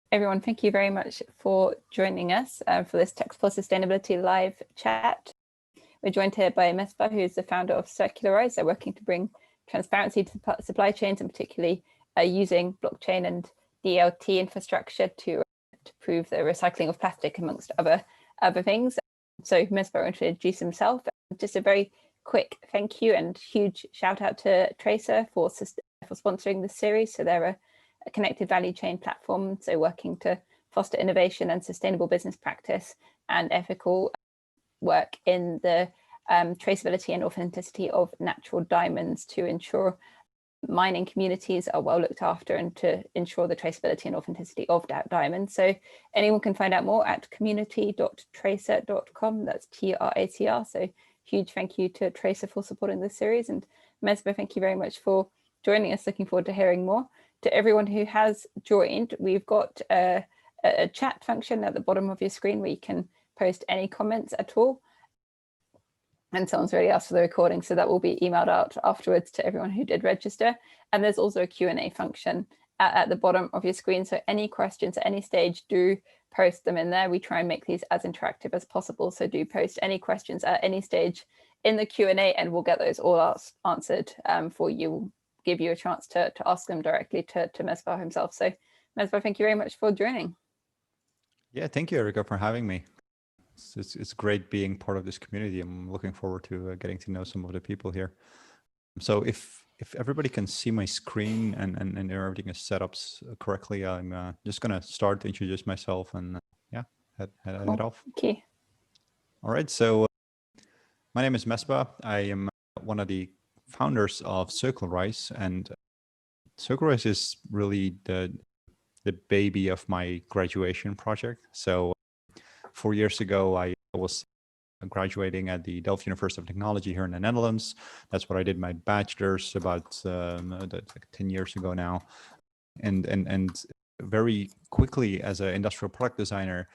Everyone, thank you very much for joining us for this Tech for Sustainability live chat. We're joined here by Mesbah, who is the founder of Circularise. They're working to bring transparency to supply chains, and particularly using blockchain and DLT infrastructure to prove the recycling of plastic, amongst other things. So Mesbah will introduce himself. Just a very quick thank you and huge shout out to Tracer for sponsoring this series. So they're a connected value chain platform, so working to foster innovation and sustainable business practice and ethical work in the traceability and authenticity of natural diamonds to ensure mining communities are well looked after and to ensure the traceability and authenticity of diamonds. So anyone can find out more at community.tracer.com. That's TRACR. So huge thank you to Tracer for supporting this series, and Mesbah, thank you very much for joining us. Looking forward to hearing more. To everyone who has joined, we've got a chat function at the bottom of your screen where you can post any comments at all. And someone's already asked for the recording, so that will be emailed out afterwards to everyone who did register. And there's also a Q&A function at the bottom of your screen. So any questions at any stage, do post them in there. We try and make these as interactive as possible. So do post any questions at any stage in the Q&A, and we'll get those all answered for you. Give you a chance to ask them directly to Mesbah himself. So Mesbah, thank you very much for joining. Yeah, thank you, Erica, for having me. It's great being part of this community. I'm looking forward to getting to know some of the people here. So if everybody can see my screen and everything is set up correctly, I'm just going to start to introduce myself and yeah, head off. Okay. All right. So my name is Mesbah. I am one of the founders of Circularise, and Circularise is really the baby of my graduation project. So 4 years ago, I was graduating at the Delft University of Technology here in the Netherlands. That's where I did my bachelor's about 10 years ago now. And very quickly, as an industrial product designer,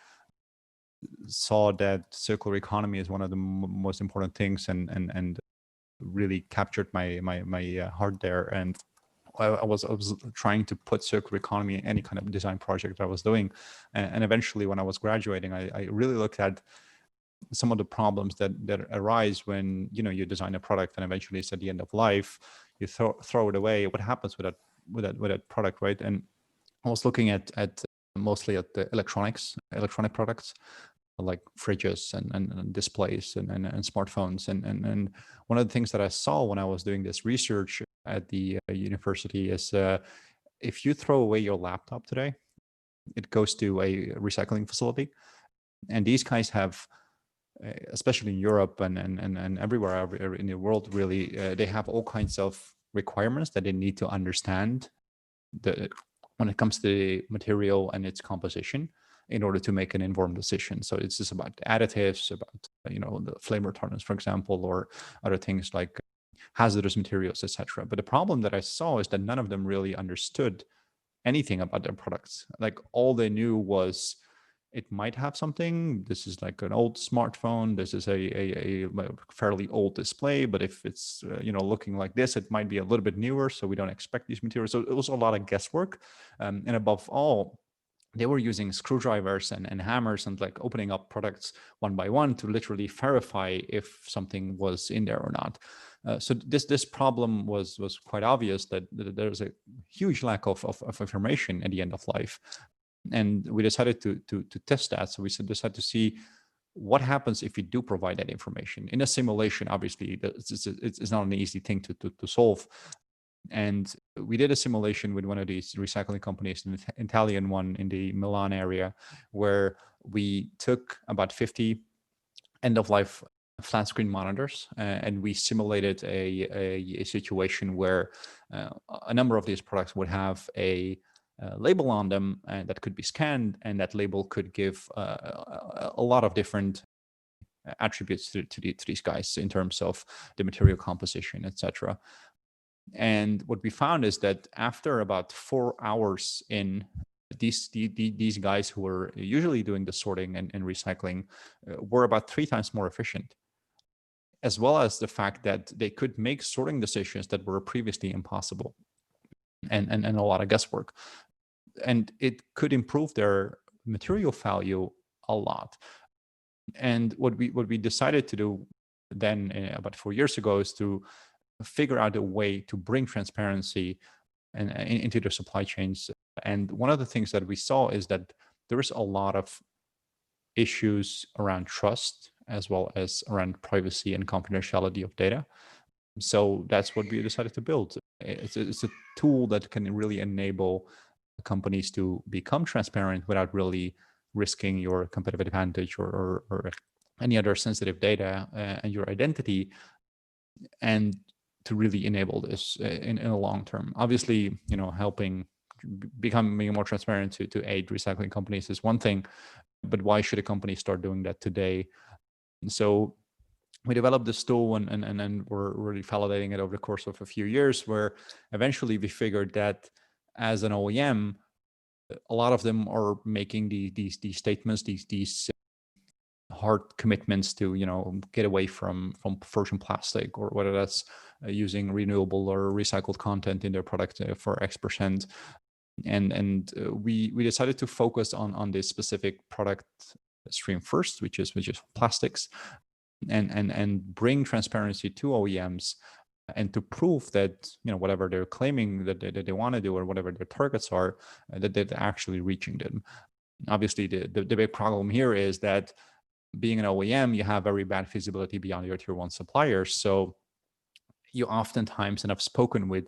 saw that circular economy is one of the most important things, and really captured my heart there. And I was trying to put circular economy in any kind of design project I was doing. And eventually, when I was graduating, I really looked at some of the problems that arise when you design a product and eventually it's at the end of life, you throw it away. What happens with that product, right? And I was looking at mostly at the electronic products, like fridges and displays and smartphones. And one of the things that I saw when I was doing this research at the university is if you throw away your laptop today, it goes to a recycling facility. And these guys have, especially in Europe and everywhere in the world, really, they have all kinds of requirements that they need to understand when it comes to the material and its composition, in order to make an informed decision. So it's just about additives, about the flame retardants, for example, or other things like hazardous materials, etc. But the problem that I saw is that none of them really understood anything about their products. Like, all they knew was it might have something. This is like an old smartphone. This is a fairly old display, but if it's looking like this, it might be a little bit newer, so we don't expect these materials. So it was a lot of guesswork, and above all, they were using screwdrivers and hammers and like opening up products one by one to literally verify if something was in there or not. So this problem was quite obvious, that there's a huge lack of information at the end of life. And we decided to test that. So we decided to see what happens if we do provide that information in a simulation. Obviously, it's not an easy thing to solve. And we did a simulation with one of these recycling companies, an Italian one in the Milan area, where we took about 50 end-of-life flat screen monitors, and we simulated a situation where a number of these products would have a label on them that could be scanned, and that label could give a lot of different attributes to these guys in terms of the material composition, etc. And what we found is that after about 4 hours in, these guys who were usually doing the sorting and recycling were about 3 times more efficient, as well as the fact that they could make sorting decisions that were previously impossible, and a lot of guesswork. and it could improve their material value a lot. And what we decided to do then about 4 years ago is to figure out a way to bring transparency into their supply chains. And one of the things that we saw is that there is a lot of issues around trust as well as around privacy and confidentiality of data. So that's what we decided to build. It's a tool that can really enable companies to become transparent without really risking your competitive advantage or any other sensitive data and your identity, and to really enable this in a long term. Obviously, helping becoming more transparent to aid recycling companies is one thing, but why should a company start doing that today? So we developed this tool and then we're really validating it over the course of a few years, where eventually we figured that as an OEM, a lot of them are making these statements, these hard commitments to get away from virgin plastic, or whether that's using renewable or recycled content in their product for X%. And we decided to focus on this specific product stream first, which is plastics, and bring transparency to OEMs, and to prove that whatever they're claiming that they want to do, or whatever their targets are, that they're actually reaching them. Obviously, the big problem here is that being an OEM, you have very bad visibility beyond your tier one suppliers. So you oftentimes, and I've spoken with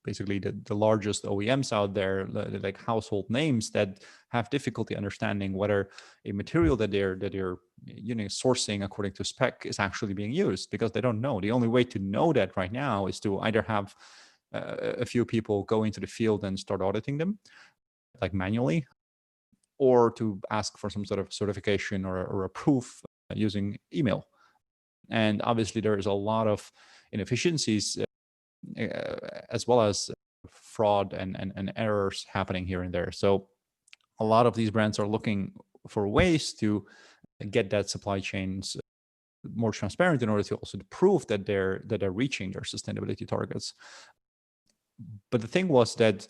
basically the largest OEMs out there, like household names, that have difficulty understanding whether a material that they're sourcing according to spec is actually being used, because they don't know. The only way to know that right now is to either have a few people go into the field and start auditing them, like manually, or to ask for some sort of certification or a proof using email. And obviously there is a lot of inefficiencies as well as fraud and errors happening here and there. So a lot of these brands are looking for ways to get that supply chains more transparent in order to also prove that they're reaching their sustainability targets. But the thing was that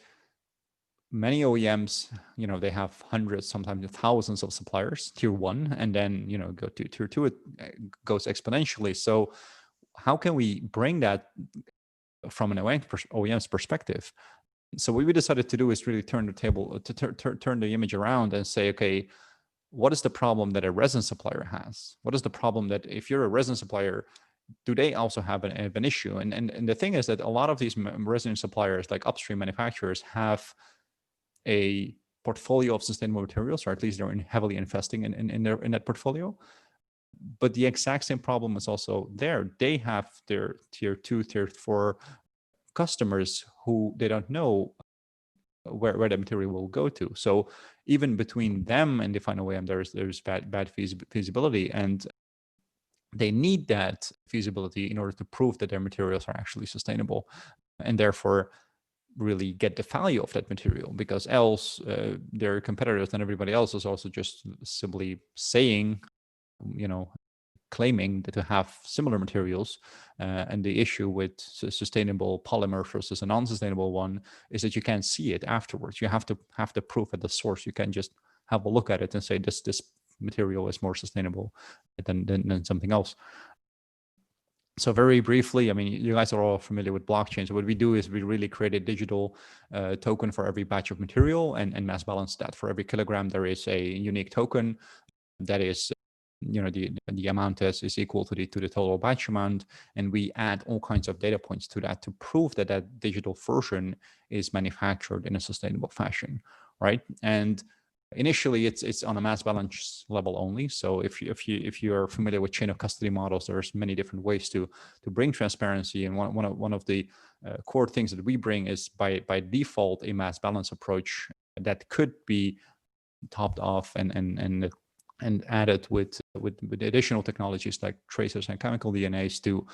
many OEMs, they have hundreds, sometimes thousands of suppliers, tier one, and then, go to tier two, it goes exponentially. So how can we bring that from an OEM's perspective? So what we decided to do is really turn the image around and say, okay, what is the problem that a resin supplier has? What is the problem that if you're a resin supplier, do they also have an issue? And the thing is that a lot of these resin suppliers, like upstream manufacturers, have a portfolio of sustainable materials, or at least they're heavily investing in that portfolio. But the exact same problem is also there. They have their tier 2, tier 4 customers who they don't know where the material will go to. So even between them and the final OEM, there's bad feasibility, and they need that feasibility in order to prove that their materials are actually sustainable, and therefore really get the value of that material, because else their competitors and everybody else is also just simply saying, claiming that to have similar materials. And the issue with sustainable polymer versus a non-sustainable one is that you can't see it afterwards. You have to have the proof at the source. You can't just have a look at it and say this material is more sustainable than something else. So very briefly, I mean, you guys are all familiar with blockchain. So what we do is we really create a digital token for every batch of material and mass balance that. For every kilogram, there is a unique token that is, the amount is equal to the total batch amount. And we add all kinds of data points to that to prove that that digital version is manufactured in a sustainable fashion, right? And initially, it's on a mass balance level only. So if you are familiar with chain of custody models, there's many different ways to bring transparency. And one of the core things that we bring is by default a mass balance approach that could be topped off and added with additional technologies like tracers and chemical DNAs to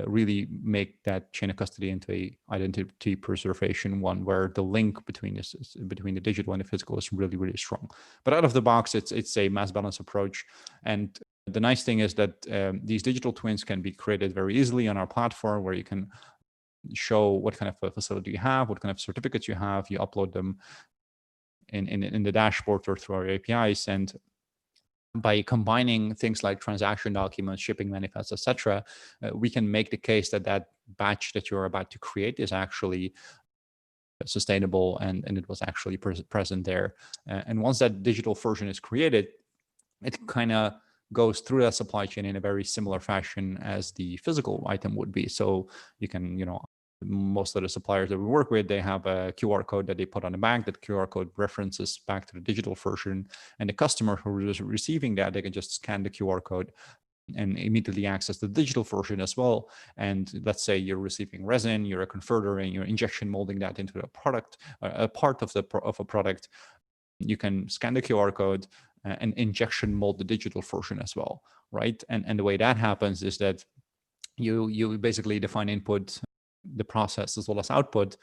really make that chain of custody into a identity preservation one, where the link between the digital and the physical is really, really strong. But out of the box, it's a mass balance approach. And the nice thing is that these digital twins can be created very easily on our platform, where you can show what kind of a facility you have, what kind of certificates you have, you upload them. in the dashboard or through our APIs. And by combining things like transaction documents, shipping manifests, etc., we can make the case that that batch that you're about to create is actually sustainable and it was actually present there. And once that digital version is created, it kind of goes through that supply chain in a very similar fashion as the physical item would be. So you can, most of the suppliers that we work with, they have a QR code that they put on the bag. That QR code references back to the digital version, and the customer who is receiving that, they can just scan the QR code and immediately access the digital version as well. And let's say you're receiving resin, you're a converter, and you're injection molding that into a product, a part of a product. You can scan the QR code and injection mold the digital version as well, right? And the way that happens is that you basically define input, the process, as well as output.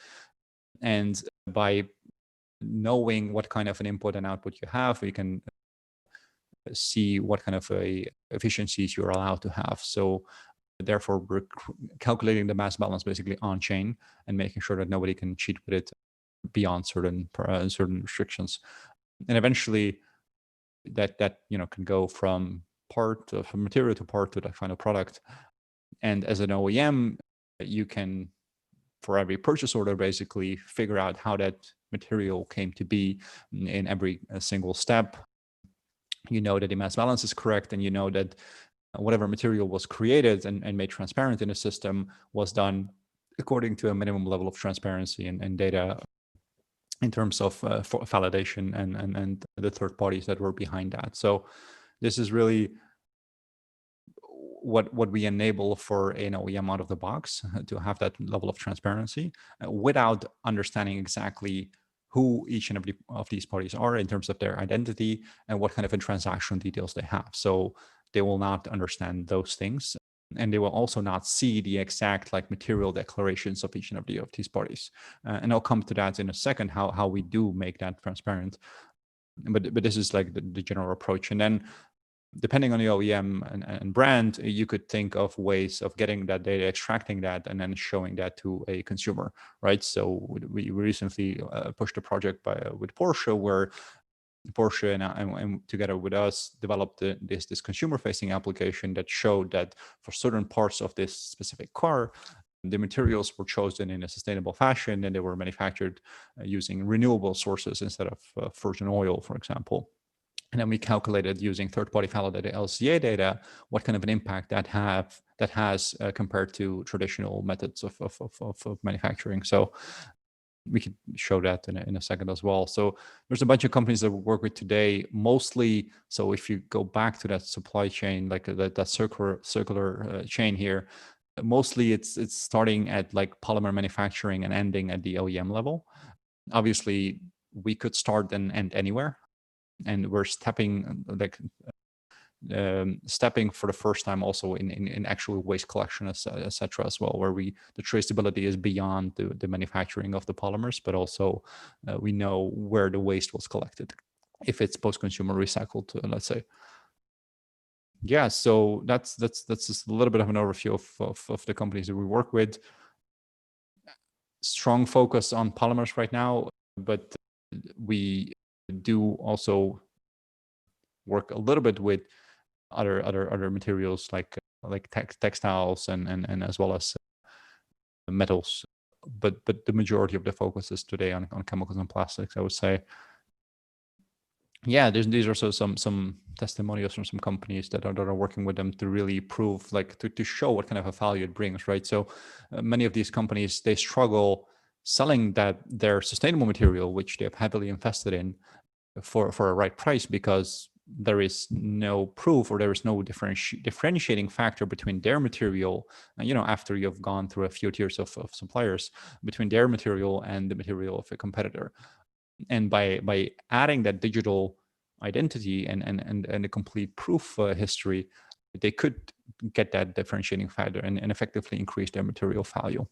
And by knowing what kind of an input and output you have, you can see what kind of efficiencies you're allowed to have. So therefore, we're calculating the mass balance basically on chain and making sure that nobody can cheat with it beyond certain restrictions. And eventually, that can go from material to part to the final product. And as an OEM, you can, for every purchase order, basically figure out how that material came to be in every single step. You know that the mass balance is correct, and you know that whatever material was created and made transparent in the system was done according to a minimum level of transparency and data in terms of validation and the third parties that were behind that. So this is really what we enable for an OEM out of the box, to have that level of transparency without understanding exactly who each and every of these parties are in terms of their identity and what kind of transaction details they have. So they will not understand those things, and they will also not see the exact material declarations of each and every of these parties. And I'll come to that in a second, how we do make that transparent. But this is the general approach. And then depending on the OEM and brand, you could think of ways of getting that data, extracting that, and then showing that to a consumer, right? So we recently pushed a project with Porsche, where Porsche and together with us developed this consumer-facing application that showed that for certain parts of this specific car, the materials were chosen in a sustainable fashion, and they were manufactured using renewable sources instead of virgin oil, for example. And then we calculated using third-party validated LCA data what kind of an impact that has compared to traditional methods of manufacturing. So we could show that in a second as well. So there's a bunch of companies that we work with today, mostly. So if you go back to that supply chain, that circular chain here, mostly it's starting at polymer manufacturing and ending at the OEM level. Obviously, we could start and end anywhere. And we're stepping for the first time also in actual waste collection, etc. as well, where the traceability is beyond the manufacturing of the polymers, but also we know where the waste was collected, if it's post-consumer recycled, let's say. Yeah, so that's just a little bit of an overview of the companies that we work with. Strong focus on polymers right now, but we do also work a little bit with other materials like textiles and as well as metals, but the majority of the focus is today on chemicals and plastics, I would say. Yeah, these are also some testimonials from some companies that are working with them to really prove, to show what kind of a value it brings, right? So many of these companies, they struggle selling their sustainable material, which they have heavily invested in, for a right price, because there is no proof, or there is no differentiating factor between their material, after you've gone through a few tiers of suppliers, between their material and the material of a competitor. And by adding that digital identity and a complete proof history, they could get that differentiating factor and effectively increase their material value.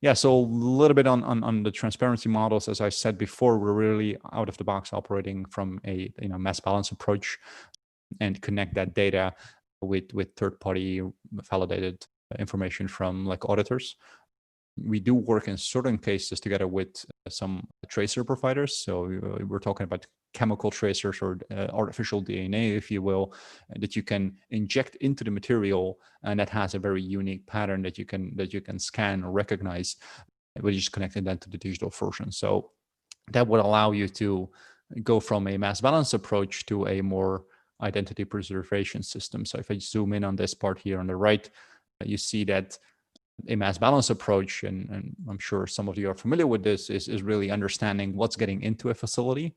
Yeah, so a little bit on the transparency models. As I said before, we're really out of the box operating from a mass balance approach, and connect that data with third-party validated information from auditors. We do work in certain cases together with some tracer providers. So we're talking about chemical tracers or artificial DNA, if you will, that you can inject into the material, and that has a very unique pattern that you can scan or recognize, which is connected then to the digital version. So that would allow you to go from a mass balance approach to a more identity preservation system. So if I zoom in on this part here on the right, you see that a mass balance approach, and I'm sure some of you are familiar with this, is really understanding what's getting into a facility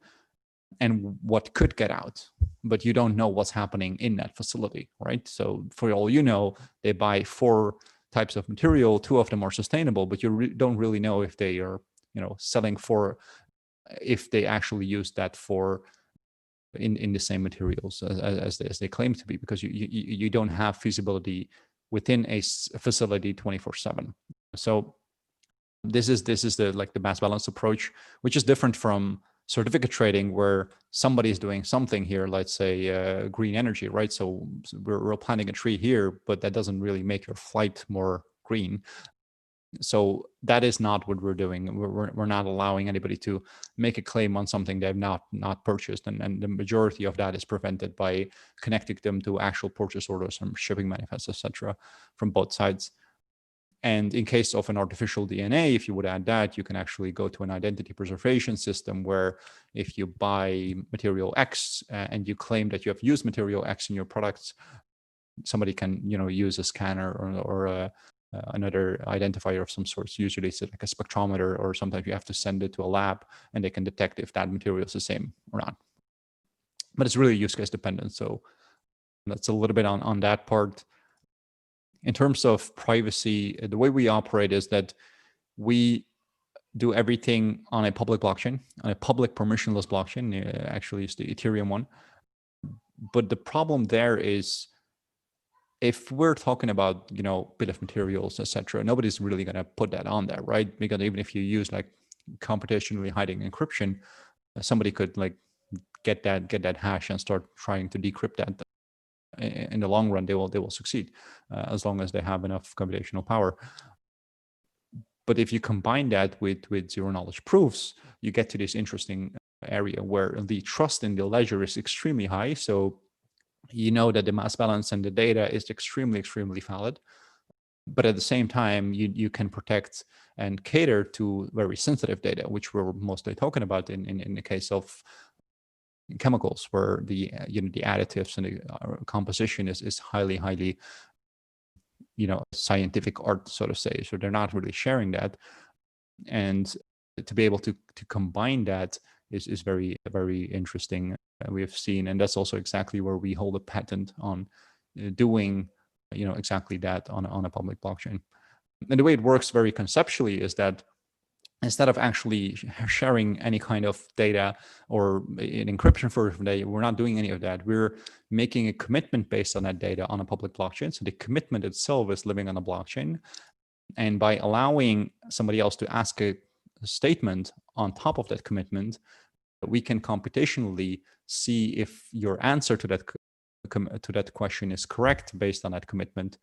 and what could get out, but you don't know what's happening in that facility, right? So for all you know, they buy 4 types of material, 2 of them are sustainable, but you don't really know if they are, selling for, if they actually use that for in the same materials as they claim to be, because you don't have feasibility within a facility 24/7. So this is the mass balance approach, which is different from certificate trading, where somebody is doing something here, let's say green energy, right? So we're planting a tree here, but that doesn't really make your flight more green. So that is not what we're doing. We're not allowing anybody to make a claim on something they've not purchased, and the majority of that is prevented by connecting them to actual purchase orders from shipping manifests, etc., from both sides. And in case of an artificial DNA, if you would add that, you can actually go to an identity preservation system where if you buy material X and you claim that you have used material X in your products, somebody can use a scanner or another identifier of some sort. Usually it's like a spectrometer, or sometimes you have to send it to a lab and they can detect if that material is the same or not. But it's really use case dependent. So that's a little bit on that part. In terms of privacy, the way we operate is that we do everything on a public blockchain, on a public permissionless blockchain. Actually, it's the Ethereum one. But the problem there is, if we're talking about, bill of materials, etc., nobody's really going to put that on there, right? Because even if you use like computationally hiding encryption, somebody could like get that hash and start trying to decrypt that. In the long run, they will succeed as long as they have enough computational power. But if you combine that with zero knowledge proofs, you get to this interesting area where the trust in the ledger is extremely high. So you know that the mass balance and the data is extremely, extremely valid. But at the same time, you can protect and cater to very sensitive data, which we're mostly talking about in the case of chemicals, where the the additives and the composition is highly scientific art, so to say. So they're not really sharing that, and to be able to combine that is very, very interesting. We have seen, and that's also exactly where we hold a patent on doing exactly that on a public blockchain. And the way it works very conceptually is that instead of actually sharing any kind of data or an encryption for data, we're not doing any of that. We're making a commitment based on that data on a public blockchain. So the commitment itself is living on a blockchain. And by allowing somebody else to ask a statement on top of that commitment, we can computationally see if your answer to that question is correct based on that commitment,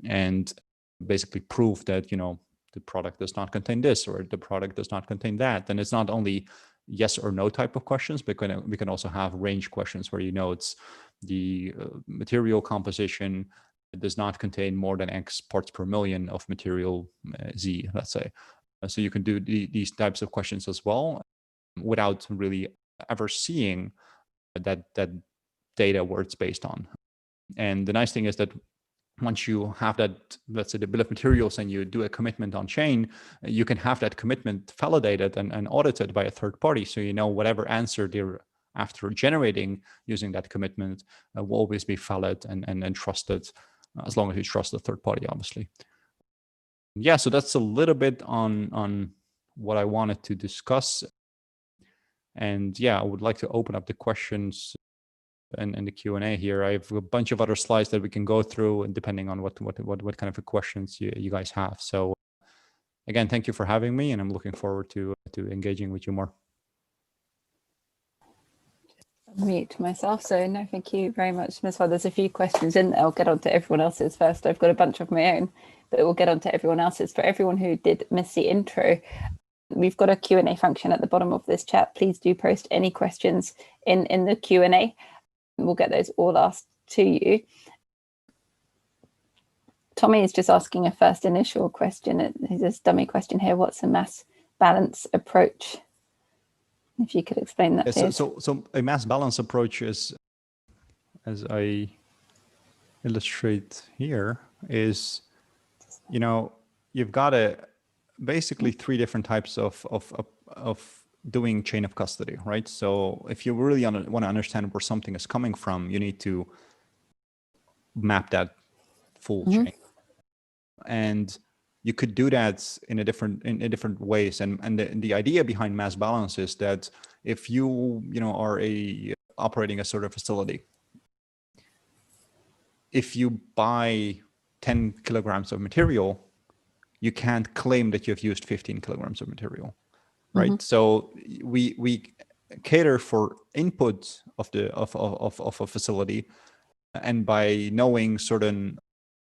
and basically prove that the product does not contain this or the product does not contain that. And it's not only yes or no type of questions, but we can also have range questions where it's the material composition does not contain more than X parts per million of material Z, let's say. So you can do these types of questions as well without really ever seeing that data where it's based on. And the nice thing is that once you have that, let's say the bill of materials, and you do a commitment on chain, you can have that commitment validated and audited by a third party. So whatever answer they're after generating using that commitment will always be valid and trusted, as long as you trust the third party, obviously. Yeah, so that's a little bit on what I wanted to discuss. And yeah, I would like to open up the questions and the Q&A here. I have a bunch of other slides that we can go through, and depending on what kind of questions you guys have. So again, thank you for having me, and I'm looking forward to engaging with you more. Mute myself. So no, thank you very much, Ms. There's a few questions in there. I'll get on to everyone else's first. I've got a bunch of my own. but we'll get on to everyone else's. For everyone who did miss the intro, we've got a Q&A function at the bottom of this chat. Please do post any questions in the Q&A. We'll get those all asked to you. Tommy is just asking a first initial question. There's a dummy question here. What's a mass balance approach? If you could explain that, please. So a mass balance approach is, as I illustrate here, is, you've got basically three different types of doing chain of custody, right? So if you really want to understand where something is coming from, you need to map that full chain. And you could do that in different ways. And the idea behind mass balance is that if you are operating a sort of facility, if you buy 10 kilograms of material, you can't claim that you've used 15 kilograms of material, right? So we cater for input of a facility, and by knowing certain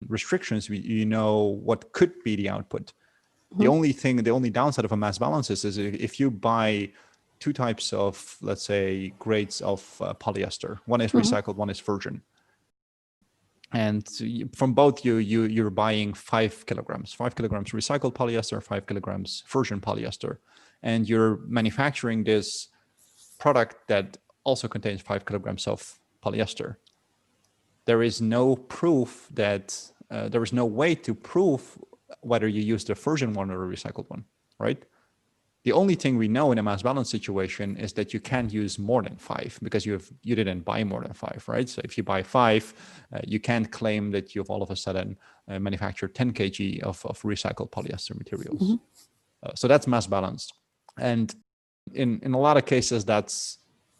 restrictions, you know what could be the output. The only downside of a mass balance is if you buy two types of, let's say, grades of polyester. One is recycled, one is virgin. And from both you're buying 5 kilograms recycled polyester, 5 kilograms virgin polyester, and you're manufacturing this product that also contains 5 kilograms of polyester. There is no proof that there is no way to prove whether you used a virgin one or a recycled one, right? The only thing we know in a mass balance situation is that you can't use more than 5 because you didn't buy more than 5, right? So if you buy 5, you can't claim that you've all of a sudden manufactured 10 kg of recycled polyester materials. So that's mass balanced. And in a lot of cases, that's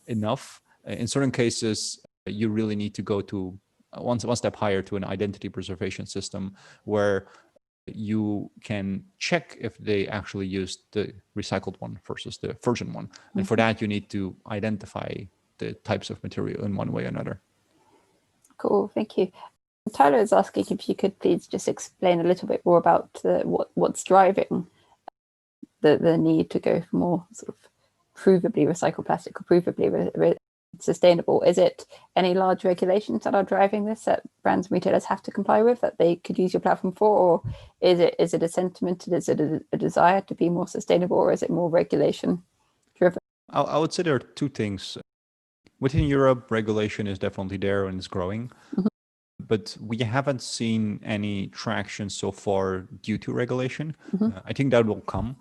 enough. In certain cases, you really need to go to one step higher, to an identity preservation system where you can check if they actually used the recycled one versus the virgin one. And for that, you need to identify the types of material in one way or another. Cool, thank you. Tyler is asking if you could please just explain a little bit more about what's driving the need to go for more sort of provably recycled plastic or provably sustainable. Is it any large regulations that are driving this that brands and retailers have to comply with that they could use your platform for, or is it a sentiment, is it a desire to be more sustainable, or is it more regulation driven? I would say there are two things. Within Europe, regulation is definitely there and is growing, but we haven't seen any traction so far due to regulation. I think that will come.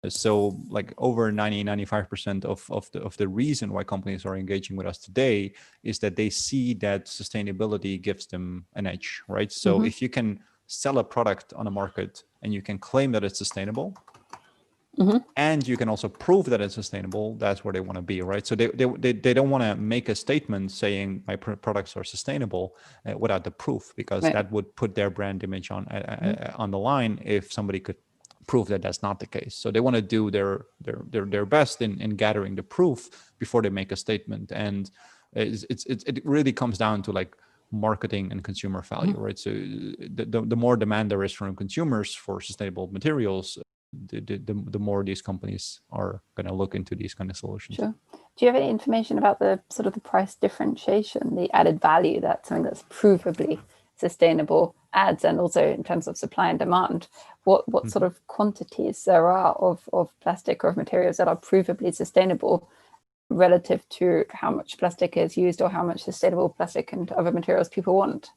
So like over 95% of the reason why companies are engaging with us today is that they see that sustainability gives them an edge, right? So if you can sell a product on a market and you can claim that it's sustainable, and you can also prove that it's sustainable, that's where they want to be, right? So they don't want to make a statement saying my products are sustainable without the proof, because that would put their brand image on the line if somebody could prove that that's not the case. So they want to do their best in gathering the proof before they make a statement. And it really comes down to like marketing and consumer value, right? So the more demand there is from consumers for sustainable materials, the more these companies are going to look into these kind of solutions. Sure. Do you have any information about the sort of the price differentiation, the added value that something that's provably sustainable adds, and also in terms of supply and demand, what sort of quantities there are of plastic or of materials that are provably sustainable relative to how much plastic is used or how much sustainable plastic and other materials people want?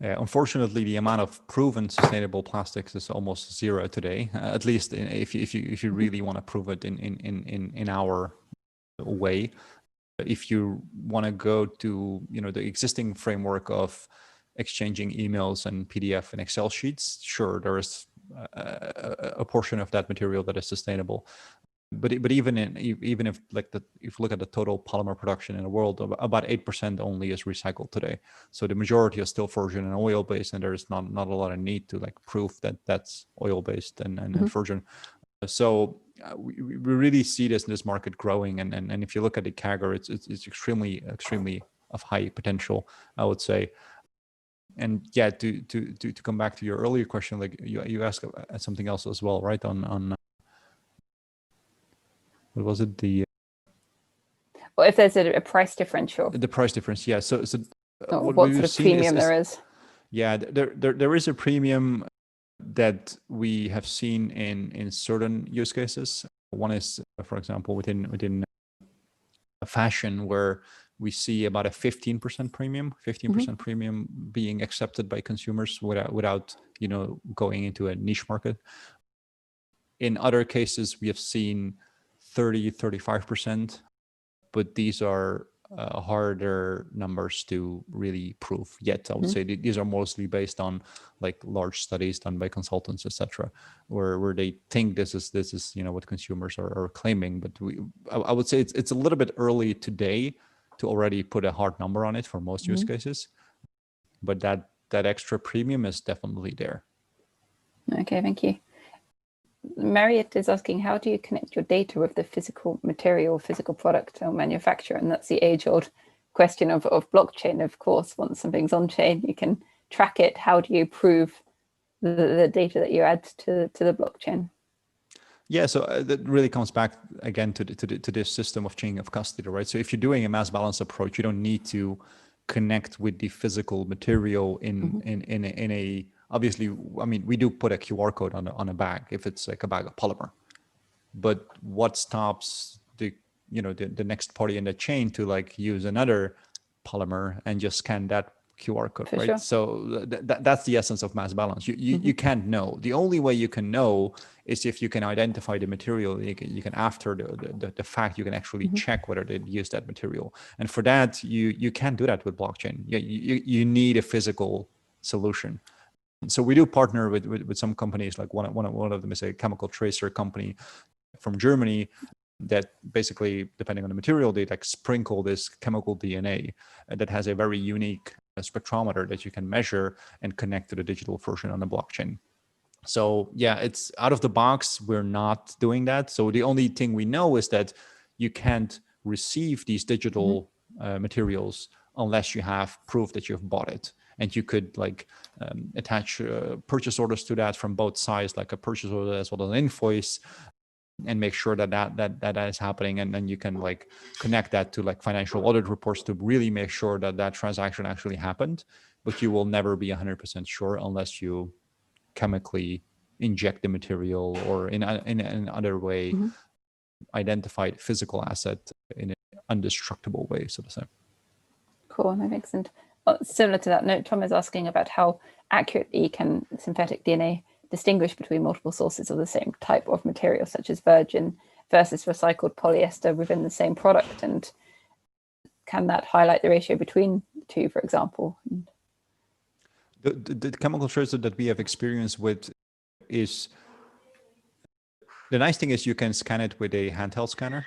Unfortunately, the amount of proven sustainable plastics is almost zero today. At least if you really want to prove it in our way. If you want to go to the existing framework of exchanging emails and PDF and Excel sheets, sure, there is a portion of that material that is sustainable. But even if if you look at the total polymer production in the world, about 8% only is recycled today. So the majority is still virgin and oil based, and there is not a lot of need to prove that that's oil based and virgin. So we really see this market growing, and if you look at the CAGR, it's extremely of high potential, I would say. And yeah, to come back to your earlier question, like you asked something else as well, right? On what was it? Or if there's a price differential. The price difference, yeah. So what sort of premium there is. Yeah, there is a premium that we have seen in certain use cases. One is, for example, within fashion, where we see about a 15% premium, 15% premium being accepted by consumers without going into a niche market. In other cases, we have seen 30-35%, but these are harder numbers to really prove yet. I would say these are mostly based on like large studies done by consultants, etc., where they think this is what consumers are claiming. But I would say it's a little bit early today to already put a hard number on it for most use cases, but that extra premium is definitely there. Okay, thank you. Marriott is asking, how do you connect your data with the physical material, physical product or manufacturer? And that's the age-old question of blockchain, of course. Once something's on chain, you can track it. How do you prove the data that you add to the blockchain? Yeah, so that really comes back again to this system of chain of custody, right? So if you're doing a mass balance approach, you don't need to connect with the physical material in a obviously, I mean, we do put a QR code on a bag if it's like a bag of polymer, but what stops the next party in the chain to like use another polymer and just scan that QR code, For right? sure. So that's the essence of mass balance. You can't know. The only way you can know is if you can identify the material. You can after the fact, you can actually check whether they use that material. And for that, you can't do that with blockchain. You need a physical solution. So we do partner with some companies, like one of them is a chemical tracer company from Germany that basically, depending on the material, they like sprinkle this chemical DNA that has a very unique spectrometer that you can measure and connect to the digital version on the blockchain. So yeah, it's out of the box. We're not doing that. So the only thing we know is that you can't receive these digital materials unless you have proof that you've bought it. And you could like attach purchase orders to that from both sides, like a purchase order as well as an invoice, and make sure that is happening. And then you can like connect that to like financial audit reports to really make sure that transaction actually happened. But you will never be 100% sure unless you chemically inject the material or in another way identified physical asset in an indestructible way, so to say. Cool, that makes sense. Similar to that note, Tom is asking about how accurately can synthetic DNA distinguish between multiple sources of the same type of material, such as virgin versus recycled polyester within the same product, and can that highlight the ratio between the two, for example? The chemical tracer that we have experience with is, the nice thing is you can scan it with a handheld scanner,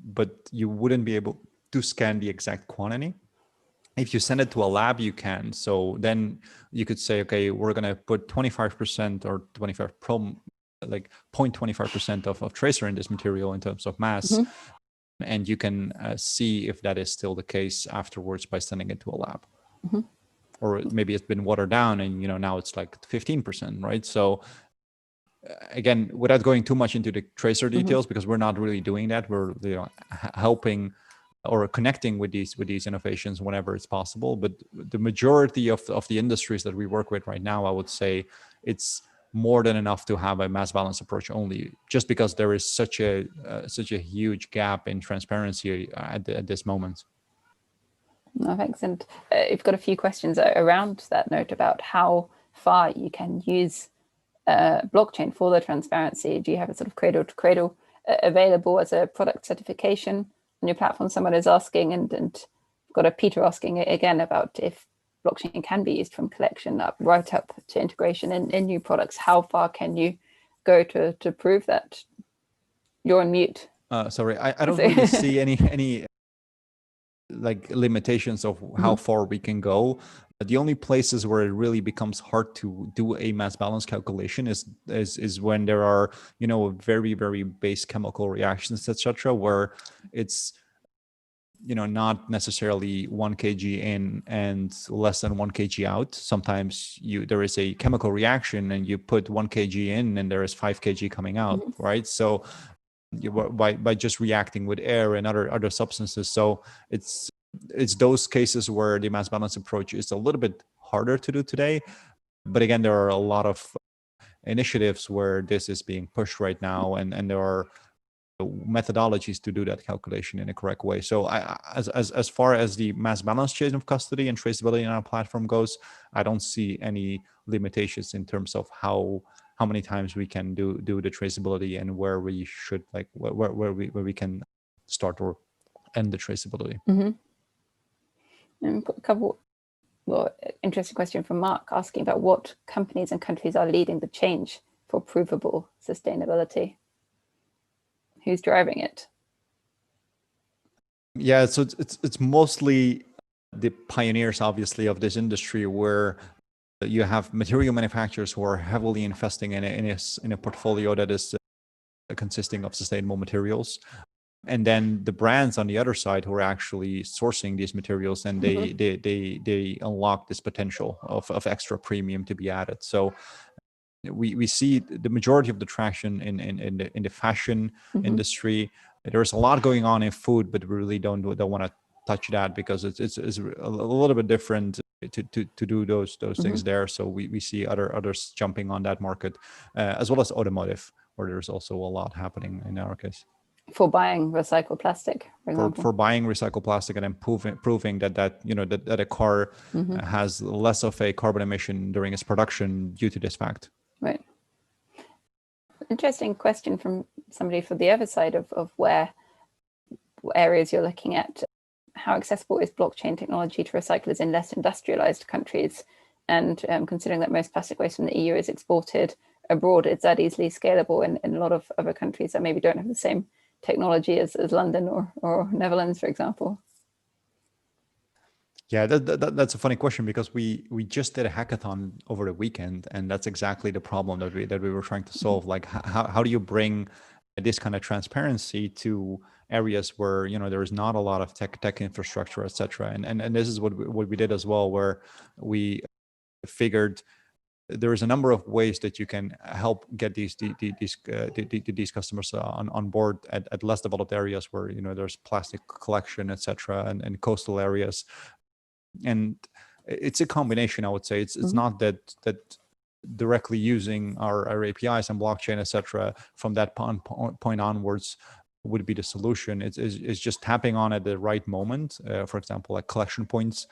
but you wouldn't be able to scan the exact quantity. If you send it to a lab, you can. So then you could say, okay, we're going to put 25% or 0.25% of tracer in this material in terms of mass. And you can see if that is still the case afterwards by sending it to a lab. Or maybe it's been watered down and now it's like 15%, right? So again, without going too much into the tracer details, because we're not really doing that, we're helping or connecting with these innovations whenever it's possible. But the majority of the industries that we work with right now, I would say it's more than enough to have a mass balance approach only, just because there is such a huge gap in transparency at this moment. No, thanks. And you've got a few questions around that note about how far you can use blockchain for the transparency. Do you have a sort of cradle to cradle available as a product certification on your platform? Someone is asking, and got a Peter asking again about if blockchain can be used from collection right up to integration in new products. How far can you go to prove that? You're on mute. Sorry, I don't really see any like limitations of how far we can go. The only places where it really becomes hard to do a mass balance calculation is when there are very, very base chemical reactions, etc., where it's not necessarily 1 kg in and less than 1 kg out. Sometimes there is a chemical reaction and you put 1 kg in and there is 5 kg coming out, right? So by just reacting with air and other substances. So it's those cases where the mass balance approach is a little bit harder to do today. But again, there are a lot of initiatives where this is being pushed right now, and there are methodologies to do that calculation in a correct way. So as far as the mass balance chain of custody and traceability in our platform goes, I don't see any limitations in terms of how many times we can do the traceability and where we should, like where we can start or end the traceability. And a couple interesting question from Mark asking about what companies and countries are leading the change for provable sustainability. Who's driving it? Yeah, so it's mostly the pioneers, obviously, of this industry, where you have material manufacturers who are heavily investing in a portfolio that is consisting of sustainable materials, and then the brands on the other side who are actually sourcing these materials, and they unlock this potential of extra premium to be added. So we see the majority of the traction in the fashion industry. There's a lot going on in food, but we really don't want to touch that because it's a little bit different to do those things there. So we see others jumping on that market, as well as automotive, where there's also a lot happening in our case. For buying recycled plastic, for example. For buying recycled plastic and then proving that a car has less of a carbon emission during its production due to this fact. Right. Interesting question from somebody for the other side of where areas you're looking at. How accessible is blockchain technology to recyclers in less industrialized countries? And considering that most plastic waste from the EU is exported abroad, is that easily scalable in a lot of other countries that maybe don't have the same technology as London or Netherlands, for example? Yeah, that's a funny question, because we just did a hackathon over the weekend, and that's exactly the problem that we were trying to solve. Like, how do you bring this kind of transparency to areas where there is not a lot of tech infrastructure, etc. And this is what we did as well, where we figured there is a number of ways that you can help get these customers on board at less developed areas where there's plastic collection, etc., and coastal areas. And it's a combination, I would say. It's not that directly using our APIs and blockchain, etc., from that point onwards would be the solution. It's just tapping on at the right moment, for example, like collection points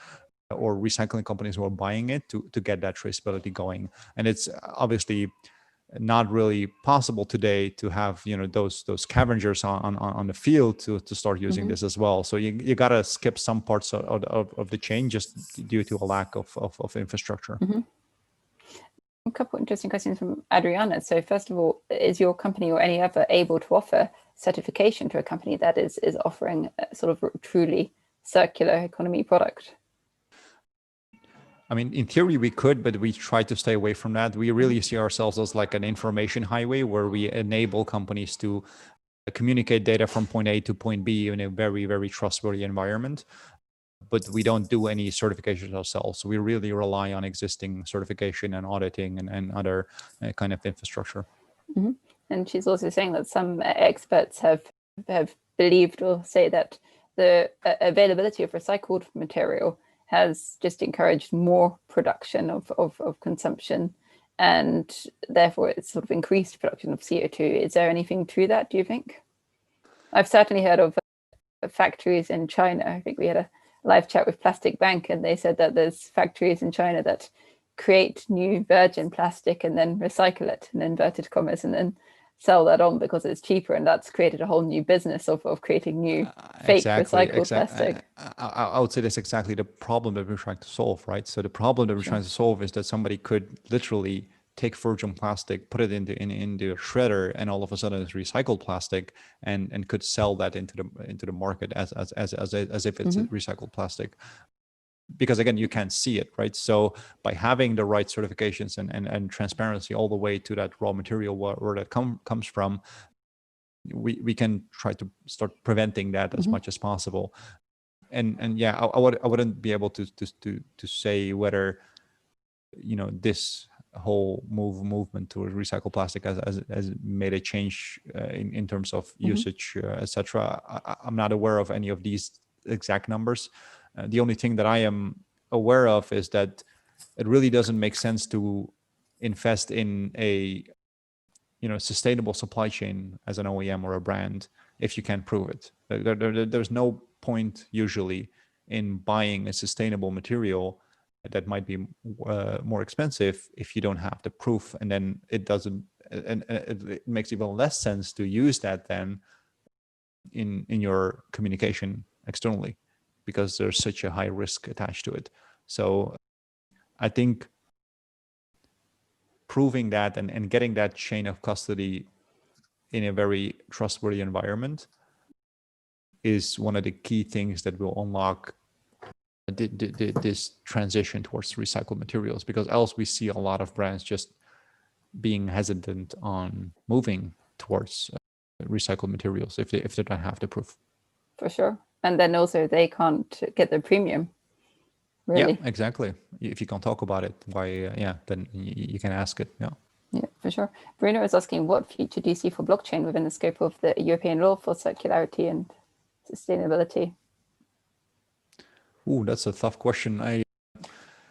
or recycling companies who are buying it to get that traceability going. And it's obviously not really possible today to have those scavengers on the field to start using this as well. So you gotta skip some parts of the chain just due to a lack of infrastructure. A couple of interesting questions from Adriana. So first of all, is your company or any other able to offer certification to a company that is offering a sort of truly circular economy product? I mean, in theory we could, but we try to stay away from that. We really see ourselves as like an information highway, where we enable companies to communicate data from point A to point B in a very, very trustworthy environment. But we don't do any certifications ourselves. We really rely on existing certification and auditing and other kind of infrastructure. And she's also saying that some experts have believed or say that the availability of recycled material has just encouraged more production of consumption, and therefore it's sort of increased production of CO2. Is there anything to that, do you think? I've certainly heard of factories in China. I think we had a live chat with Plastic Bank, and they said that there's factories in China that create new virgin plastic and then recycle it, in inverted commas, and then sell that on because it's cheaper, and that's created a whole new business of creating new fake recycled plastic. I would say that's exactly the problem that we're trying to solve, right? So the problem that we're trying to solve is that somebody could literally take virgin plastic, put it into a shredder, and all of a sudden it's recycled plastic, and could sell that into the market as if it's recycled plastic. Because again, you can't see it, right? So by having the right certifications and transparency all the way to that raw material where that comes from, we can try to start preventing that as much as possible. and yeah, I wouldn't be able to say whether, you know, this whole movement towards recycled plastic has made a change in terms of usage, etc. I'm not aware of any of these exact numbers. The only thing that I am aware of is that it really doesn't make sense to invest in a, you know, sustainable supply chain as an OEM or a brand if you can't prove it. There's no point usually in buying a sustainable material that might be more expensive if you don't have the proof, and then it doesn't, and it makes even less sense to use that then in your communication externally, because there's such a high risk attached to it. So I think proving that and getting that chain of custody in a very trustworthy environment is one of the key things that will unlock this transition towards recycled materials, because else we see a lot of brands just being hesitant on moving towards recycled materials if they don't have the proof. For sure. And then also they can't get the premium. Really. Yeah, exactly. If you can't talk about it, why? Then you can ask it. Yeah, for sure. Bruno is asking, what future do you see for blockchain within the scope of the European law for circularity and sustainability? Ooh, that's a tough question.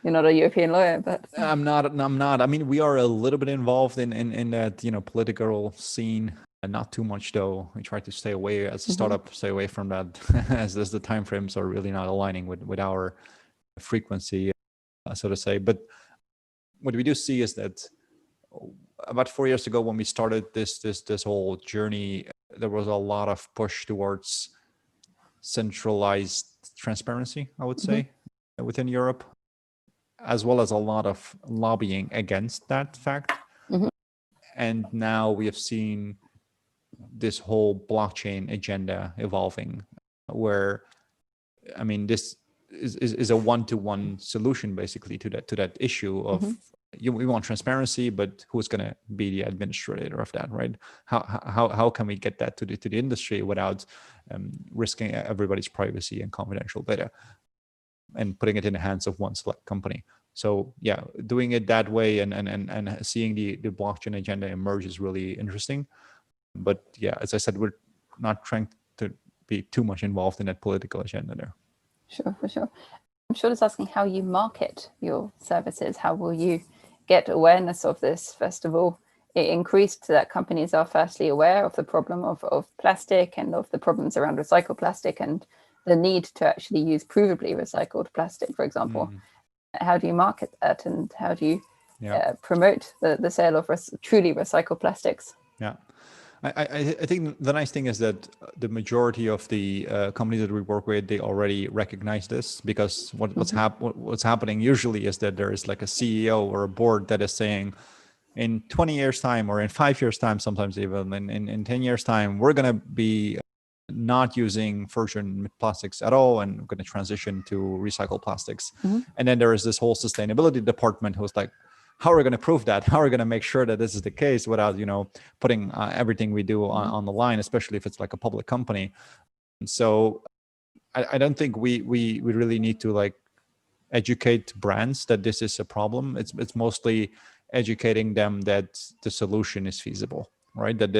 You're not a European lawyer, but I'm not. I mean, we are a little bit involved in that, you know, political scene. Not too much though. We try to stay away as a startup, stay away from that, as the timeframes are really not aligning with our frequency, so to say. But what we do see is that about 4 years ago, when we started this whole journey, there was a lot of push towards centralized transparency, I would say, within Europe, as well as a lot of lobbying against that fact. And now we have seen this whole blockchain agenda evolving, where, I mean, this is a one-to-one solution basically to that issue of we want transparency, but who's going to be the administrator of that, right? How can we get that to the industry without risking everybody's privacy and confidential data, and putting it in the hands of one select company? So yeah, doing it that way and seeing the blockchain agenda emerge is really interesting. But yeah, as I said, we're not trying to be too much involved in that political agenda there. Sure, for sure. I'm sure it's asking how you market your services. How will you get awareness of this? First of all, it increased so that companies are firstly aware of the problem of plastic and of the problems around recycled plastic and the need to actually use provably recycled plastic, for example. How do you market that, and how do you promote the sale of truly recycled plastics? Yeah. I think the nice thing is that the majority of the companies that we work with, they already recognize this, because what's happening usually is that there is like a CEO or a board that is saying, in 20 years time, or in 5 years time, sometimes even in 10 years time, we're going to be not using virgin plastics at all, and we're going to transition to recycled plastics. And then there is this whole sustainability department who's like, how are we going to prove that? How are we going to make sure that this is the case without, you know, putting everything we do on the line, especially if it's like a public company? And so I don't think we really need to like educate brands that this is a problem. It's mostly educating them that the solution is feasible, right? That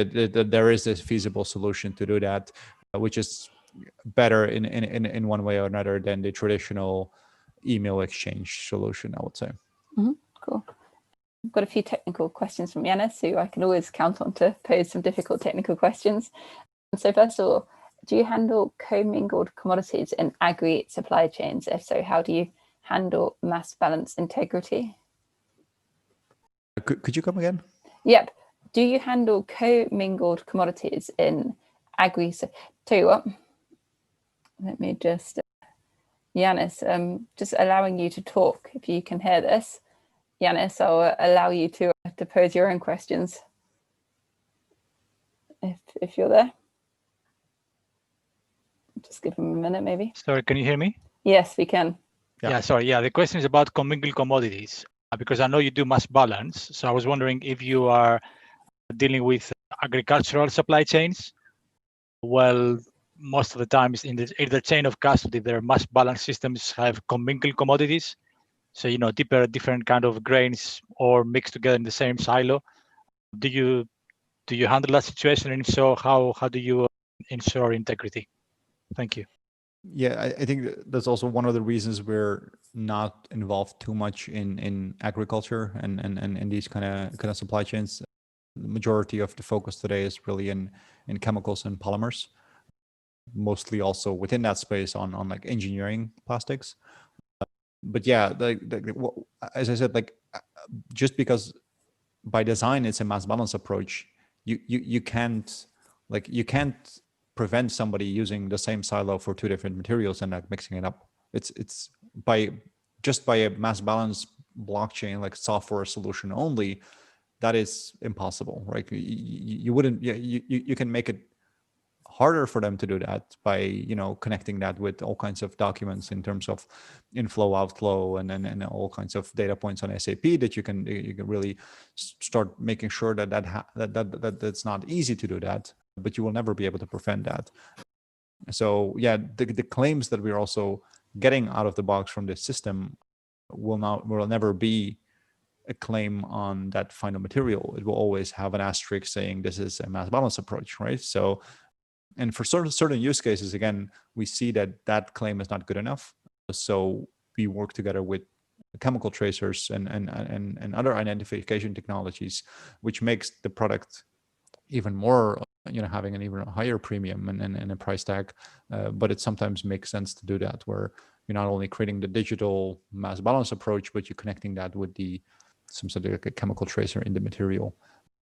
there is a feasible solution to do that, which is better in one way or another than the traditional email exchange solution, I would say. Cool. I've got a few technical questions from Yanis, who I can always count on to pose some difficult technical questions. So first of all, do you handle commingled commodities in agri supply chains? If so, how do you handle mass balance integrity? Could you come again? Yep. Do you handle commingled commodities in agri? Tell you what, let me just, Yanis, just allowing you to talk. If you can hear this, Yanis, I'll allow you to pose your own questions. If you're there. Just give him a minute, maybe. Sorry, can you hear me? Yes, we can. Yeah, sorry. Yeah, the question is about commingled commodities, because I know you do mass balance. So I was wondering if you are dealing with agricultural supply chains. Well, most of the times in the chain of custody, their mass balance systems have commingled commodities. So, different kind of grains or mixed together in the same silo. Do you handle that situation? And if so, how do you ensure integrity? Thank you. Yeah, I think that's also one of the reasons we're not involved too much in agriculture and these kind of supply chains. The majority of the focus today is really in chemicals and polymers, mostly also within that space on like engineering plastics. But yeah, as I said, just because by design it's a mass balance approach, you can't prevent somebody using the same silo for two different materials and like mixing it up. It's by a mass balance blockchain like software solution only, that is impossible, right? You wouldn't, you can make it harder for them to do that by connecting that with all kinds of documents in terms of inflow, outflow, and all kinds of data points on SAP that you can really start making sure that's not easy to do that, but you will never be able to prevent that. So yeah, the claims that we're also getting out of the box from this system will never be a claim on that final material. It will always have an asterisk saying this is a mass balance approach, right? So, and for certain use cases, again, we see that claim is not good enough. So we work together with chemical tracers and other identification technologies, which makes the product even more, having an even higher premium and a price tag. But it sometimes makes sense to do that, where you're not only creating the digital mass balance approach, but you're connecting that with some sort of like a chemical tracer in the material.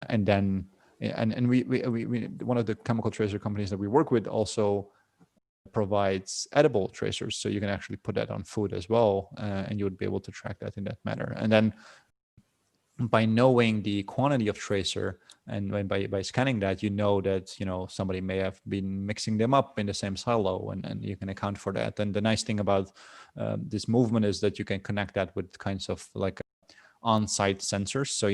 And then, and we one of the chemical tracer companies that we work with also provides edible tracers, so you can actually put that on food as well, and you would be able to track that in that manner. And then by knowing the quantity of tracer and by scanning that, that somebody may have been mixing them up in the same silo, and you can account for that. And the nice thing about this movement is that you can connect that with kinds of like on-site sensors. So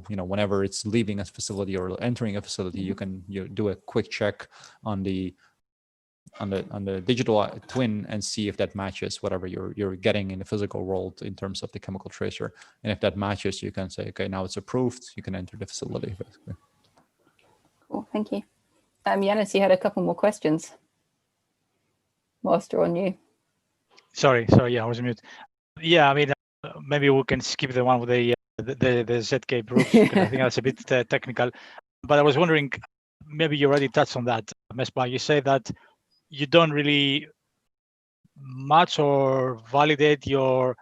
whenever it's leaving a facility or entering a facility, you can do a quick check on the digital twin and see if that matches whatever you're getting in the physical world in terms of the chemical tracer. And if that matches, you can say, okay, now it's approved, you can enter the facility, basically. Cool, thank you. Yanis, you had a couple more questions whilst we're on you. Sorry, yeah, I was mute. Yeah, I mean, maybe we can skip the one with the ZK proofs, because I think that's a bit technical. But I was wondering, maybe you already touched on that, Mesbah. You say that you don't really match or validate your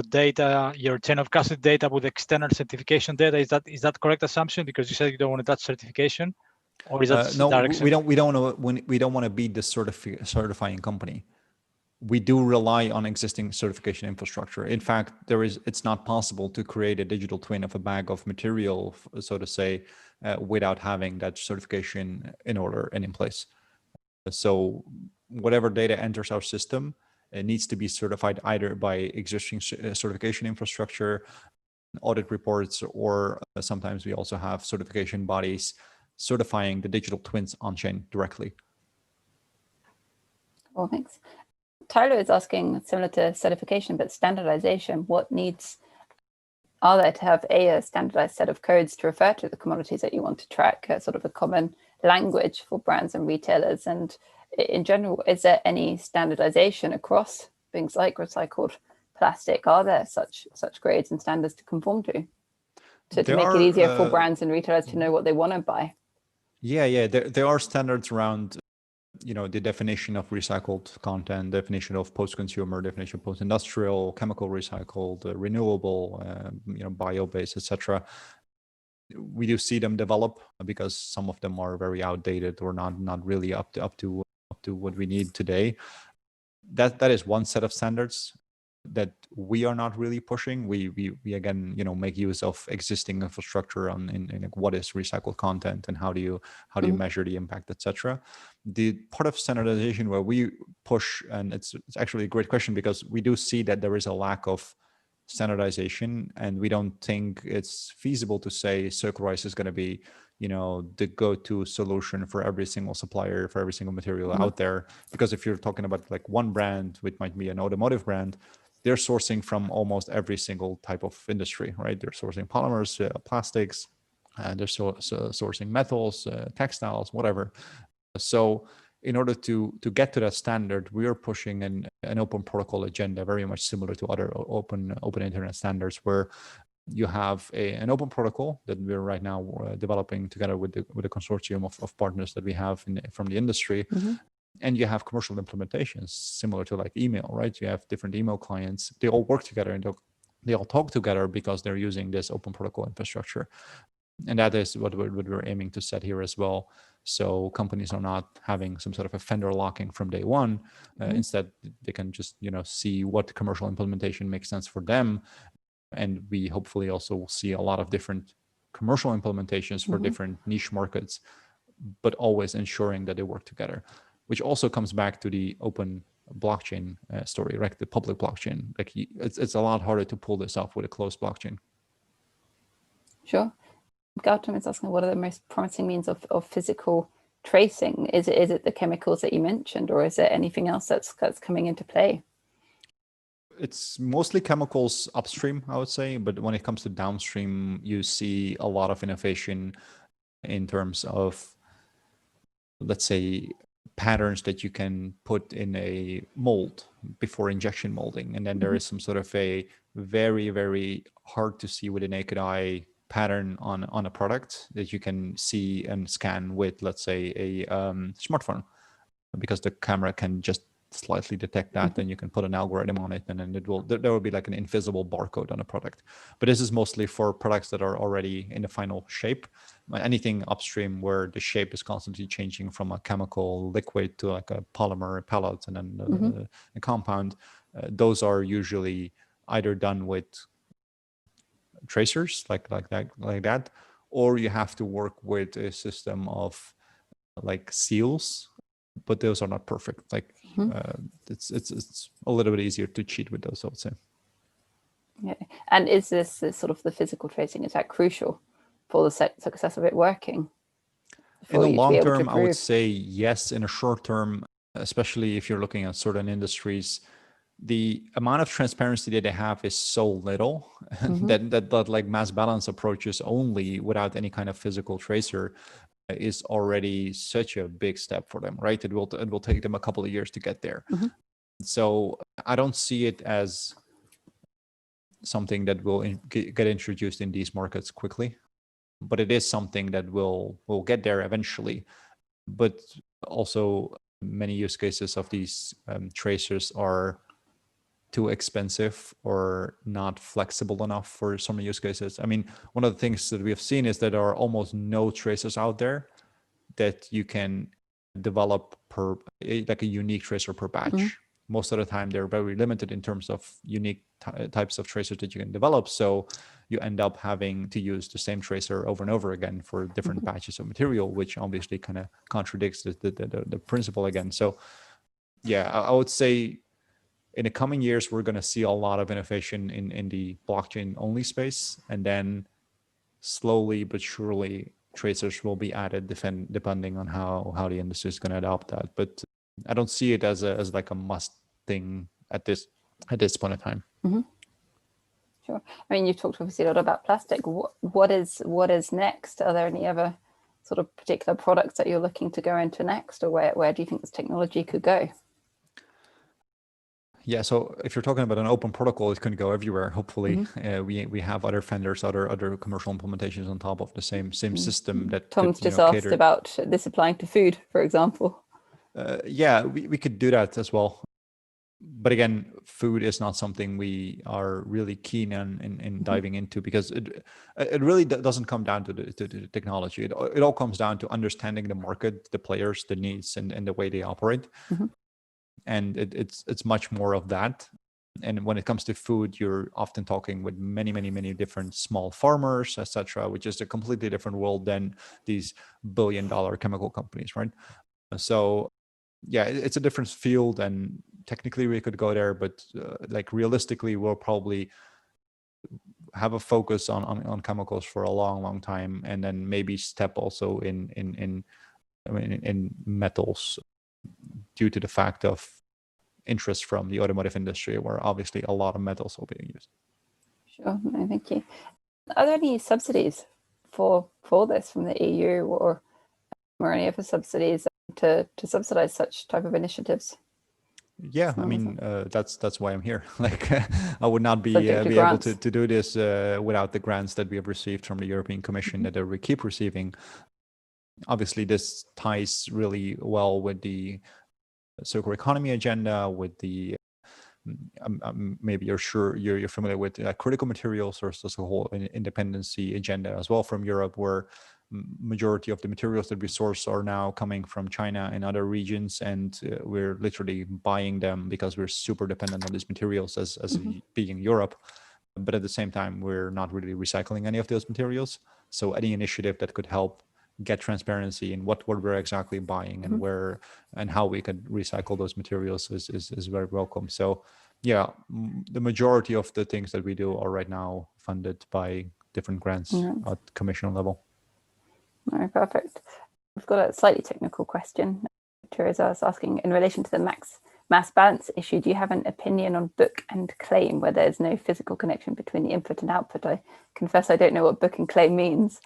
data, your chain of custody data with external certification data. Is that correct assumption? Because you said you don't want to touch certification, or is that no? direction? We don't want to be the certifying company. We do rely on existing certification infrastructure. In fact, it's not possible to create a digital twin of a bag of material, so to say, without having that certification in order and in place. So whatever data enters our system, it needs to be certified either by existing certification infrastructure, audit reports, or sometimes we also have certification bodies certifying the digital twins on-chain directly. Well, thanks. Tyler is asking, similar to certification, but standardization, what needs are there to have a standardized set of codes to refer to the commodities that you want to track, sort of a common language for brands and retailers? And in general, is there any standardization across things like recycled plastic? Are there such grades and standards to conform to make it easier for brands and retailers to know what they want to buy? Yeah, there are standards around the definition of recycled content, definition of post-consumer, definition of post-industrial, chemical recycled, renewable, bio-based, etc. We do see them develop because some of them are very outdated or not really up to what we need today. That is one set of standards that we are not really pushing. We again make use of existing infrastructure in what is recycled content and how do you measure the impact, etc. The part of standardization where we push, and it's actually a great question, because we do see that there is a lack of standardization, and we don't think it's feasible to say Circularise is going to be, the go-to solution for every single supplier, for every single material out there. Because if you're talking about like one brand, which might be an automotive brand, they're sourcing from almost every single type of industry, right? They're sourcing polymers, plastics, they're sourcing metals, textiles, whatever. So in order to get to that standard, we are pushing an open protocol agenda, very much similar to other open internet standards, where you have an open protocol that we're right now developing together with the consortium of partners that we have from the industry. And you have commercial implementations similar to like email, right? You have different email clients. They all work together and they all talk together because they're using this open protocol infrastructure. And that is what we're aiming to set here as well. So companies are not having some sort of a vendor locking from day one. Instead, they can just see what commercial implementation makes sense for them. And we hopefully also will see a lot of different commercial implementations for different niche markets, but always ensuring that they work together, which also comes back to the open blockchain story, right? The public blockchain. Like it's a lot harder to pull this off with a closed blockchain. Sure. Gautam is asking, what are the most promising means of physical tracing? Is it the chemicals that you mentioned, or is there anything else that's coming into play? It's mostly chemicals upstream, I would say, but when it comes to downstream, you see a lot of innovation in terms of, let's say, patterns that you can put in a mold before injection molding. And then there is some sort of a very, very hard to see with a naked eye pattern on a product that you can see and scan with, let's say, a smartphone, because the camera can just slightly detect that. Then you can put an algorithm on it, and then there will be like an invisible barcode on a product. But this is mostly for products that are already in the final shape. Anything upstream where the shape is constantly changing from a chemical liquid to like a polymer, a pellet, and then a compound, those are usually either done with tracers like that, or you have to work with a system of like seals, but those are not perfect. Like it's a little bit easier to cheat with those, I would say. Yeah. And is this sort of the physical tracing, is that crucial for the success of it working? In the long term, I would say yes. In a short term, especially if you're looking at certain industries, the amount of transparency that they have is so little that like mass balance approaches only without any kind of physical tracer is already such a big step for them, right? It will take them a couple of years to get there. So I don't see it as something that will get introduced in these markets quickly, but it is something that will get there eventually. But also many use cases of these tracers are too expensive or not flexible enough for some use cases. I mean, one of the things that we have seen is that there are almost no tracers out there that you can develop like a unique tracer per batch. Most of the time, they're very limited in terms of unique types of tracers that you can develop. So you end up having to use the same tracer over and over again for different batches of material, which obviously kind of contradicts the principle again. So yeah, I would say in the coming years, we're going to see a lot of innovation in the blockchain only space. And then slowly but surely, tracers will be added depending on how the industry is going to adopt that. But I don't see it as like a must thing at this point in time. Sure. I mean, you've talked obviously a lot about plastic. What is next? Are there any other sort of particular products that you're looking to go into next, or where do you think this technology could go? Yeah, so if you're talking about an open protocol, it can go everywhere. Hopefully, we have other vendors, other commercial implementations on top of the same system. That Tom's just asked about this applying to food, for example. Yeah, we could do that as well. But again, food is not something we are really keen on in diving into, because it really doesn't come down to the technology. It all comes down to understanding the market, the players, the needs, and the way they operate. And it's much more of that. And when it comes to food, you're often talking with many different small farmers, etc., which is a completely different world than these billion-dollar chemical companies, right? So yeah, it's a different field, and technically we could go there, but like realistically, we'll probably have a focus on chemicals for a long time, and then maybe step also in metals, due to the fact of interest from the automotive industry, where obviously a lot of metals are being used. Sure, no, thank you. Are there any subsidies for this from the EU or any other subsidies to subsidize such type of initiatives? Yeah, I mean, that's why I'm here. Like, I would not be able to do this without the grants that we have received from the European Commission, that we keep receiving. Obviously, this ties really well with the circular economy agenda, with the maybe you're familiar with critical materials, or the whole independency agenda as well from Europe, where majority of the materials that we source are now coming from China and other regions, and we're literally buying them because we're super dependent on these materials as being Europe. But at the same time, we're not really recycling any of those materials. So any initiative that could help get transparency in what we're exactly buying and where and how we could recycle those materials is very welcome. So yeah, the majority of the things that we do are right now funded by different grants at commission level. All right, perfect. We've got a slightly technical question. Teresa is asking, in relation to the mass balance issue, do you have an opinion on book and claim where there's no physical connection between the input and output? I confess I don't know what book and claim means.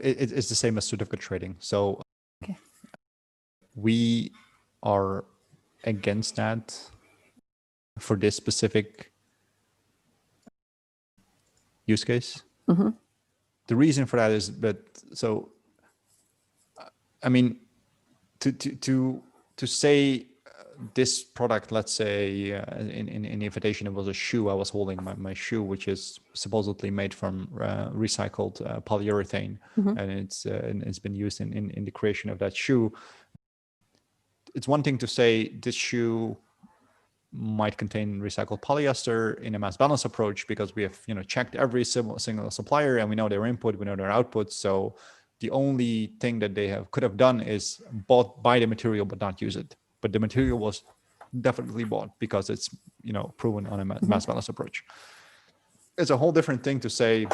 It's the same as certificate trading. So we are against that for this specific use case. The reason for that is that, so I mean, to say this product, let's say in the invitation, it was a shoe. I was holding my shoe, which is supposedly made from recycled polyurethane, and it's been used in the creation of that shoe. It's one thing to say this shoe might contain recycled polyester in a mass balance approach, because we have checked every single supplier and we know their input, we know their output. So the only thing that they could have done is buy the material but not use it. But the material was definitely bought because it's proven on a mass balance approach. It's a whole different thing to say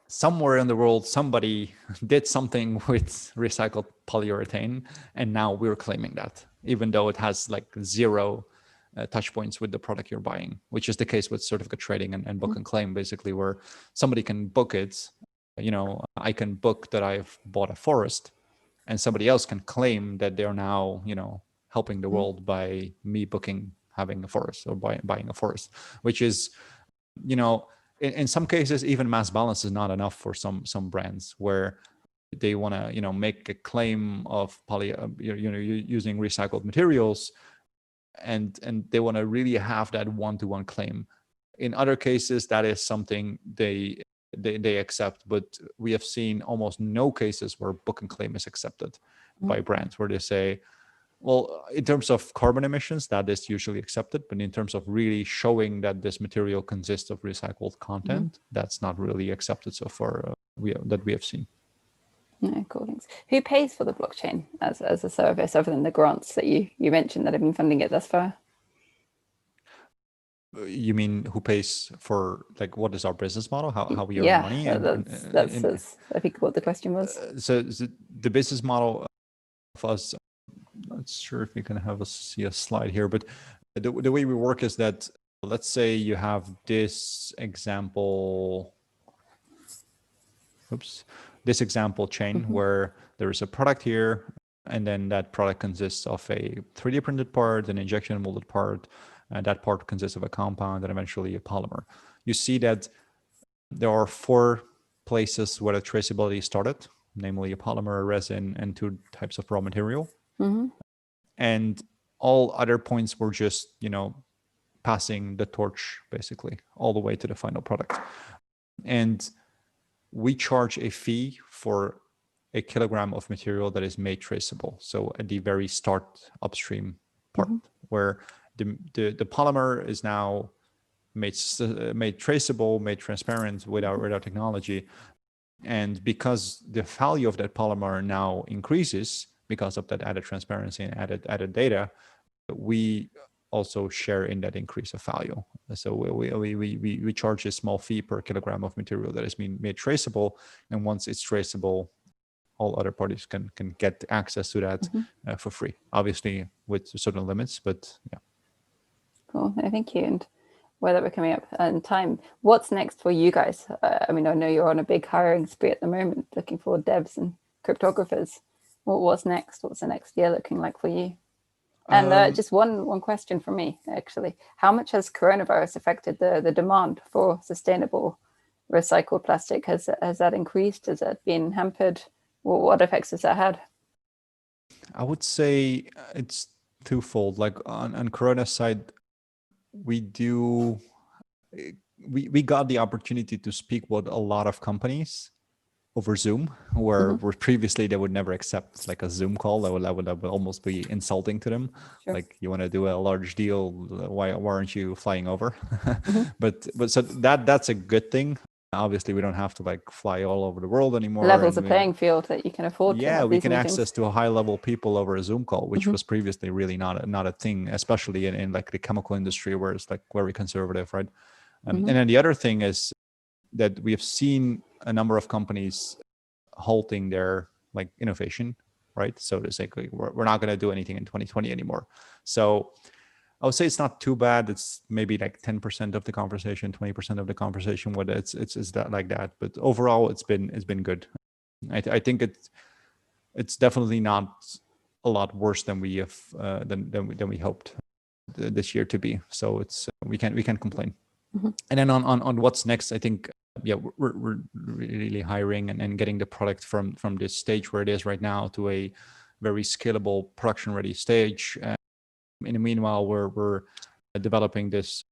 somewhere in the world somebody did something with recycled polyurethane and now we're claiming that, even though it has like zero touch points with the product you're buying, which is the case with certificate trading and book and claim, basically, where somebody can book it. I can book that I've bought a forest, and somebody else can claim that they're now helping the world by me booking having a forest or buying a forest, which is in some cases even mass balance is not enough for some brands, where they want to make a claim of using recycled materials, and they want to really have that one-to-one claim. In other cases, that is something they accept, but we have seen almost no cases where book and claim is accepted by brands, where they say, well, in terms of carbon emissions, that is usually accepted, but in terms of really showing that this material consists of recycled content, that's not really accepted so far that we have seen. No, cool, thanks. Who pays for the blockchain as a service, other than the grants that you mentioned that have been funding it thus far? You mean who pays for, like, what is our business model? How we earn money? That's I think what the question was. So the business model of us, I'm not sure if you can see a slide here, but the way we work is that, let's say you have this example, this example chain where there is a product here, and then that product consists of a 3D printed part, an injection molded part, and that part consists of a compound and eventually a polymer. You see that there are 4 places where the traceability started, namely a polymer, a resin, and 2 types of raw material. And all other points were just, passing the torch, basically, all the way to the final product. And we charge a fee for a kilogram of material that is made traceable. So at the very start upstream part, where the polymer is now made traceable, made transparent with our technology. And because the value of that polymer now increases because of that added transparency and added data, we also share in that increase of value. So we charge a small fee per kilogram of material that is being made traceable, and once it's traceable, all other parties can get access to that for free, obviously with certain limits, but yeah. Cool, no, thank you. And where that we're coming up in time, what's next for you guys? I mean, I know you're on a big hiring spree at the moment, looking for devs and cryptographers. What's next? What's the next year looking like for you? And just one question from me, actually. How much has coronavirus affected the demand for sustainable recycled plastic? Has that increased? Has that been hampered? What effects has that had? I would say it's twofold. Like on Corona's side, we got the opportunity to speak with a lot of companies over Zoom, where previously they would never accept like a Zoom call. That would almost be insulting to them. Sure. Like, you want to do a large deal, why aren't you flying over? But so that's a good thing. Obviously, we don't have to like fly all over the world anymore. Levels of playing field that you can afford. Yeah, to we can meetings. access to a high level people over a Zoom call, which was previously really not a thing, especially in like the chemical industry, where it's like very conservative, right? And then the other thing is that we have seen a number of companies halting their like innovation, right? So to say, we're not going to do anything in 2020 anymore. So I would say it's not too bad. It's maybe like 10% of the conversation, 20% of the conversation, whether it's that like that. But overall, it's been good. I think it's definitely not a lot worse than we have than we hoped this year to be. So it's we can't complain. And then on what's next, I think we're really hiring and getting the product from this stage where it is right now to a very scalable production ready stage. In the meanwhile, we're developing this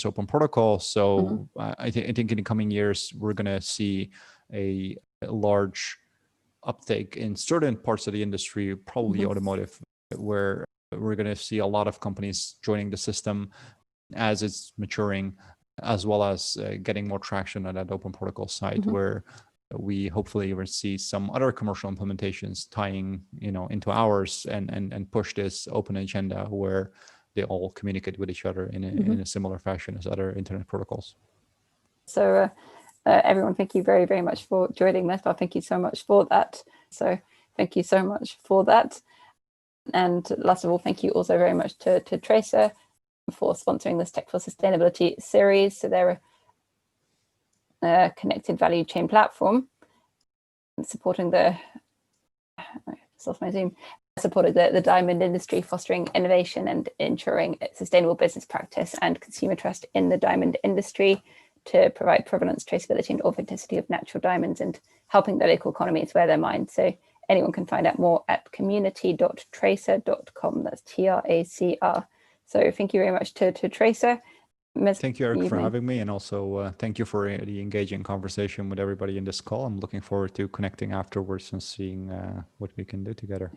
open protocol. So I think in the coming years we're going to see a large uptake in certain parts of the industry, probably automotive, where we're going to see a lot of companies joining the system as it's maturing, as well as getting more traction on that open protocol side, where we hopefully will see some other commercial implementations tying into ours and push this open agenda where they all communicate with each other in a similar fashion as other internet protocols. So everyone, thank you very, very much for joining this. Thank you so much for that. So thank you so much for that. And last of all, thank you also very much to Tracer for sponsoring this Tech for Sustainability series. So they're a connected value chain platform supporting the diamond industry, fostering innovation and ensuring sustainable business practice and consumer trust in the diamond industry, to provide provenance, traceability and authenticity of natural diamonds, and helping the local economies wear their mind. So anyone can find out more at community.tracer.com. That's TRACR. So thank you very much to Tracer. Thank you, Eric, for having me. And also thank you for the engaging conversation with everybody in this call. I'm looking forward to connecting afterwards and seeing what we can do together.